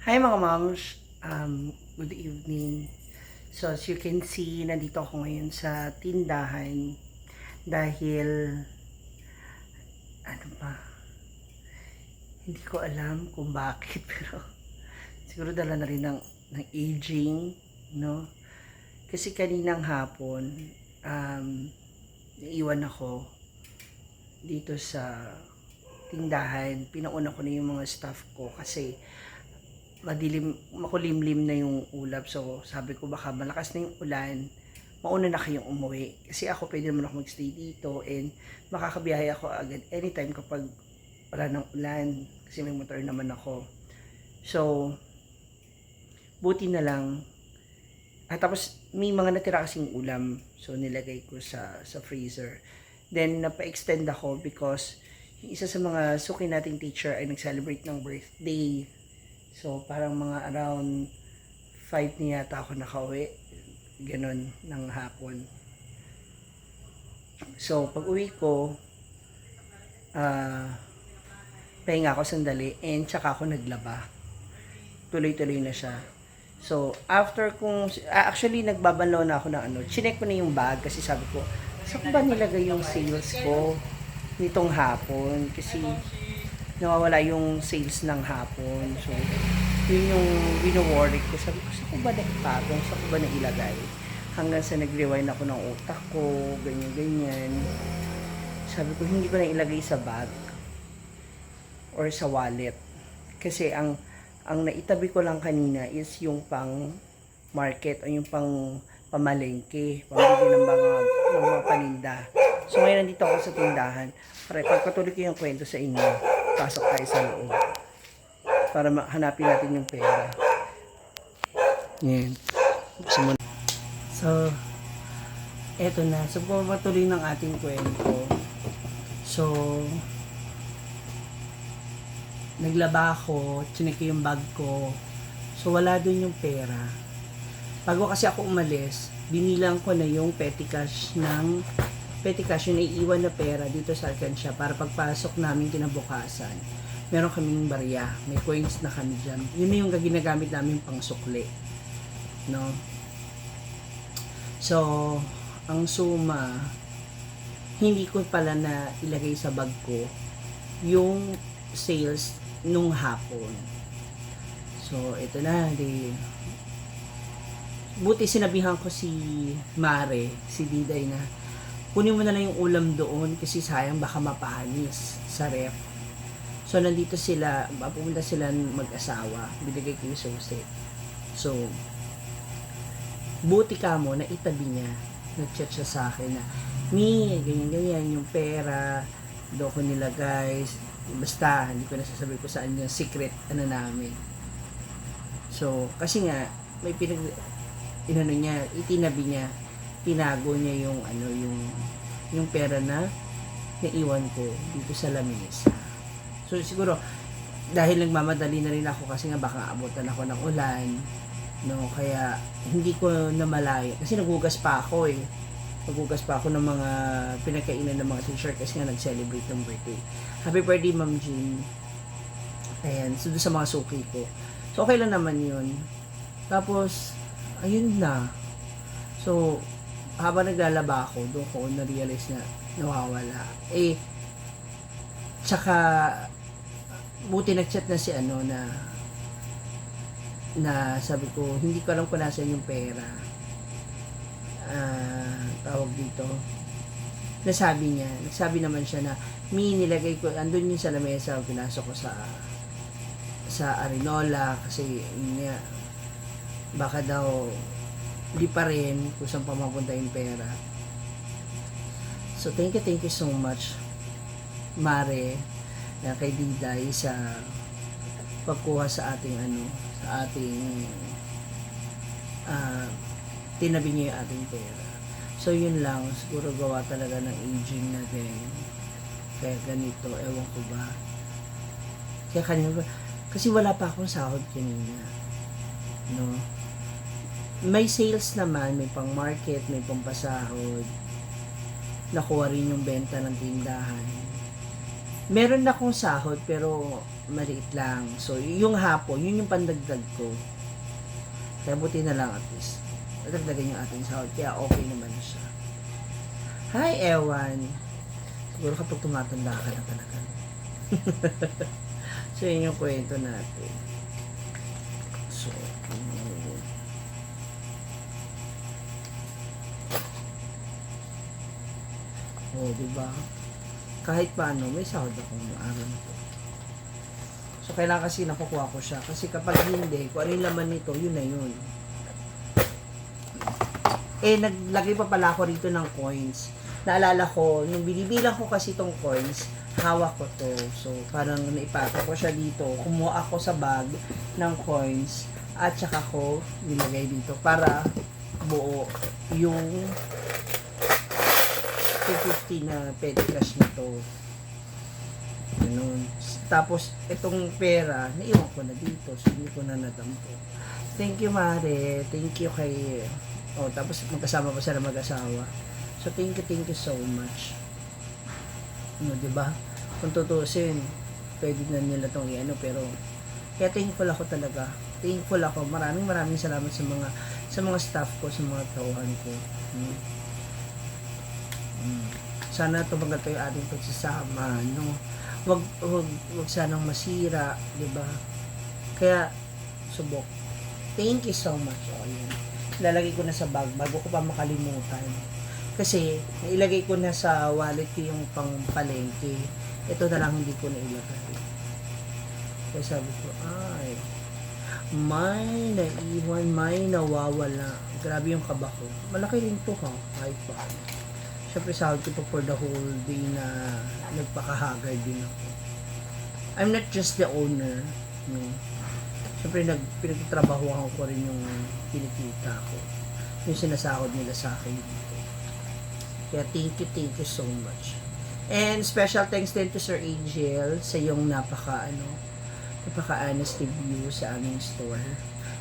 Hi mga moms, good evening. So as you can see, nandito ako ngayon sa tindahan dahil ano ba, hindi ko alam kung bakit pero siguro dala na rin ng aging, no? Kasi kaninang hapon, naiwan ako dito sa tindahan. Pinauna ko na yung mga staff ko kasi makulimlim na yung ulap. So, sabi ko baka malakas na yung ulan, mauna na kayong umuwi. Kasi ako pwede naman ako magstay dito and makakabiyahe ako agad anytime kapag wala ng ulan. Kasi may motor naman ako. So, buti na lang. At tapos, may mga natira kasing ulam. So, nilagay ko sa freezer. Then, napa-extend ako because yung isa sa mga suki nating teacher ay nag-celebrate ng birthday. So, parang mga around 5 na yata ako nakauwi. Ganon, ng hapon. So, pag uwi ko, pahinga ako sandali and tsaka ako naglaba. Tuloy-tuloy na siya. So, after actually nagbabanlaw na ako ng chinek ko na yung bag kasi sabi ko, saan ko ba nilagay yung sales ko nitong hapon? Kasi nawawala yung sales ng hapon. So, yun yung wino-worry ko. Sabi ko, saan ko ba naipatong? Saan ko ba nailagay? Hanggang sa nag-rewind ako ng utak ko, ganyan-ganyan. Sabi ko, hindi ko na ilagay sa bag or sa wallet. Kasi ang naitabi ko lang kanina is yung pang market o yung pang pamalengke, pambili ng mga paninda. So, ngayon nandito ako sa tindahan. Para pagpatuloy ko yung kwento sa inyo, pasok tayo sa loob para hanapin natin yung pera. Yan. So, eto na. So, pumatuloy ng ating kwento. So, naglaba ako, chinek ko yung bag ko. So, wala dun yung pera. Bago kasi ako umalis, binilang ko na yung petty cash yung naiiwan na pera dito sa alkansya para pagpasok namin kinabukasan. Meron kaming barya, may coins na kami dyan. Yun na yung ginagamit namin pang sukli. No? So, ang suma, hindi ko pala na ilagay sa bag ko yung sales nung hapon. So, ito na, buti sinabihan ko si Mare, si Diday na, kunin mo na lang yung ulam doon kasi sayang baka mapanis sa ref. So, nandito sila, pupunta sila mag-asawa, binigay ko yung susi. So, buti ka mo, na itabi niya, nag-chat siya sa akin na, ganyan-ganyan, yung pera, doon ko nilagay, basta, hindi ko nasasabi ko saan yung secret, namin. So, kasi nga, may itinabi niya, tinago niya yung pera na naiwan ko dito sa lamesa. So, siguro, dahil nagmamadali na rin ako kasi nga baka abutan ako ng ulan, no, kaya hindi ko namalaya kasi nagugas pa ako ng mga pinagkainan ng mga teacher kasi nga nag-celebrate ng birthday. Happy birthday, Ma'am Jean. Ayan, so doon sa mga suki ko. So, okay lang naman yun. Tapos, ayun na. So, habang naglalaba ako, doon ko na-realize na nawawala. Tsaka, buti nag-chat na si na sabi ko, hindi ko alam kung nasaan yung pera. Tawag dito. Nagsabi naman siya na, nilagay ko, andun yun sa lamesa, pinasok ko sa Arinola, kasi niya, baka daw, di pa rin kung saan pa mapunta yung pera. So, thank you so much, Mare, na kay Diday sa pagkuha sa ating tinabi niya yung ating pera. So, yun lang. Siguro gawa talaga ng aging natin. Kaya ganito, ewan ko ba. Kaya kanina, kasi wala pa akong sahod kanina. No? May sales naman, may pang market, may pang pasahod. Nakuha rin yung benta ng tindahan. Meron na akong sahod pero maliit lang. So, yung hapon, yun yung pandagdag ko. Kaya buti na lang at least. Nadagdagan yung ating sahod. Kaya okay naman siya. Hi, Ewan. Siguro kapag tumatanda ka na talaga. So, yun yung kwento natin. So, diba? Kahit paano, may sahod ako ng araw na to. So, kailangan kasi nakukuha ko siya. Kasi kapag hindi, kung ano yung laman nito, yun na yun. Naglagay pa pala ako rito ng coins. Naalala ko, nung binibilang ko kasi itong coins, hawak ko to. So, parang naipaka ko siya dito. Kumuha ako sa bag ng coins at saka ko nilagay dito para buo yung 250 na petty cash na to. Ganun. Tapos, itong pera, naiwan ko na dito. So, hindi ko na nadampo. Thank you, Mare. Thank you kay... tapos magkasama pa sila mag-asawa. So, thank you so much. Diba? Kung tutusin, pwede na nila itong pero kaya thankful ako talaga. Thankful ako. Maraming salamat sa mga staff ko, sa mga tauhan ko. Sana tumagal kayo ating pagsasama, no? Wag sanang masira, 'di ba? Kaya subok. Thank you so much. Yan. Lalagay ko na sa bag bago ko pa makalimutan. Kasi nailagay ko na sa wallet ko yung pangpalengke. Ito na lang hindi ko na ilagay. Kaya sabi ko, may naiwan, may nawawala. Grabe yung kaba ko. Malaki rin to, ha? Kahit pa. Siyempre sahod ko for the whole day na nagpakahaggard din ako. I'm not just the owner. No? Siyempre pinagtatrabahuhan ko rin yung kinikita ko. Yung sinasahod nila sa akin dito. Kaya thank you so much. And special thanks din to Sir Angel sa yung napaka-honest review sa aming store.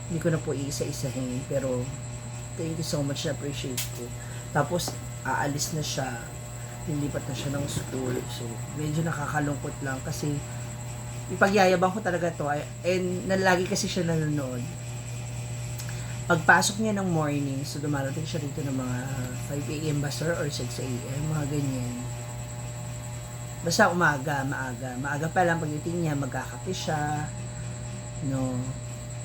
Hindi ko na po isa-isahin, pero thank you so much, appreciate ko. Tapos, aalis na siya, nilipat na siya ng school, so medyo nakakalungkot lang kasi ipagyayabang ko talaga to, and nalagi kasi siya nanonood. Pagpasok niya ng morning, so dumarating siya rito ng mga 5 a.m. ba sir, or 6 a.m., mga ganyan. Basta maaga pa lang pagdating niya, magkakape siya, no,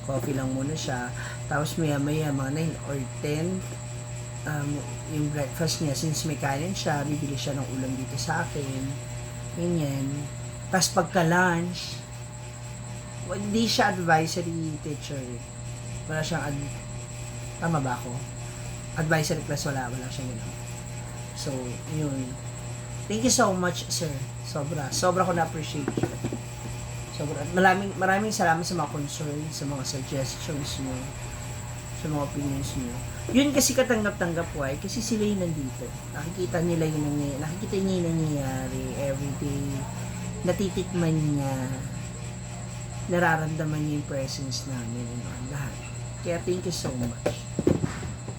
coffee lang muna siya, tapos maya mga 9 or 10, yung breakfast niya, since may kanin siya, bibili siya ng ulam dito sa akin, ganyan. Tapos pagka-lunch, hindi siya advisory teacher, wala siyang tama ba ako? Advisory class, wala siyang gano'n. So, yun. Thank you so much, sir. Sobra ko na-appreciate you. Maraming salamat sa mga concerns, sa mga suggestions mo, sa mga opinions mo. Yun kasi katanggap-tanggap ko kasi sila yung nandito. Nakikita niya yung nangyayari everyday. Natitikman niya. Nararamdaman niya yung presence namin lahat. Kaya thank you so much.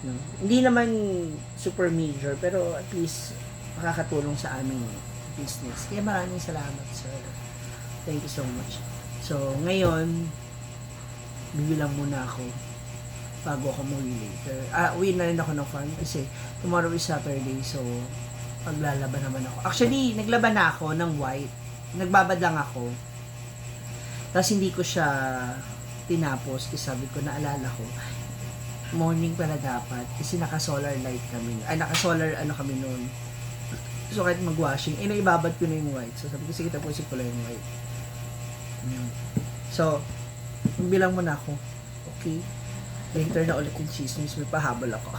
No? Hindi naman super major, pero at least makakatulong sa aming business. Kaya maraming salamat, sir. Thank you so much. So, ngayon, bibilang muna ako bago ako umuwi later. Uwi na rin ako ng farm kasi tomorrow is Saturday, so paglalaban naman ako. Actually, naglaban na ako ng white. Nagbabad lang ako. Tapos hindi ko siya tinapos kasi sabi ko, naalala ko, morning pala dapat kasi naka-solar light kami. Naka-solar kami noon. So kahit mag-washing, naibabad ko na yung white. So sabi ko, sige tapusin ko lang yung white. So, bilang mo na ako. Okay? Later na ulit yung chismis, may pahabol ako.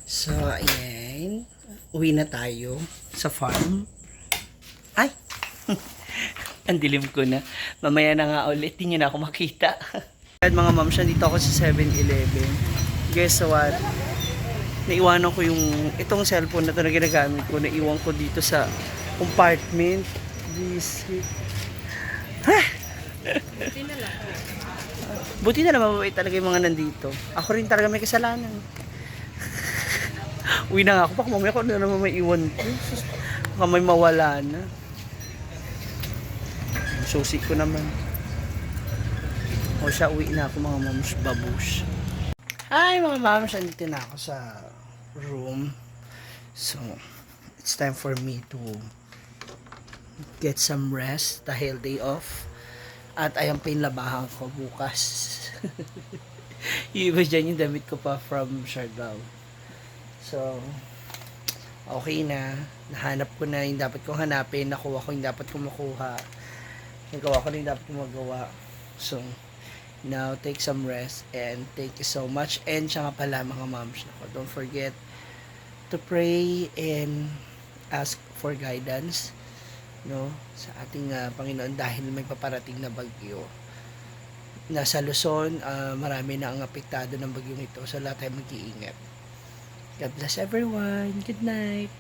So, ayan. Uwi na tayo sa farm. Ay! Ang dilim ko na. Mamaya na nga ulit, hindi na ako makita. Mga moms, dito ako sa 7-Eleven. Guess what? Naiwanan ko itong cellphone na ito na ginagamit ko. Naiwan ko dito sa compartment. Buti na lang mababait talaga yung mga nandito. Ako rin talaga may kasalanan. Uwi na nga ako. Baka mamaya ko na naman may iwan ko. Baka may mawala na. Yung susi ko naman. O siya, uwi na ako mga moms babush. Hi mga moms, andito na ako sa room. So, it's time for me to get some rest dahil day off. At ayan pa yung labahan ko bukas. Yung iba dyan yung damit ko pa from Siargao. So, okay na. Nahanap ko na yung dapat kong hanapin. Nakuha ko yung dapat kong makuha. Nagawa ko na yung dapat kong magawa. So, now, take some rest and thank you so much. And siya nga pala mga moms, don't forget to pray and ask for guidance, no, sa ating Panginoon dahil may paparating na bagyo. Nasa Luzon, marami na ang apektado ng bagyong ito. So, lahat tayo mag-iingat. God bless everyone. Good night.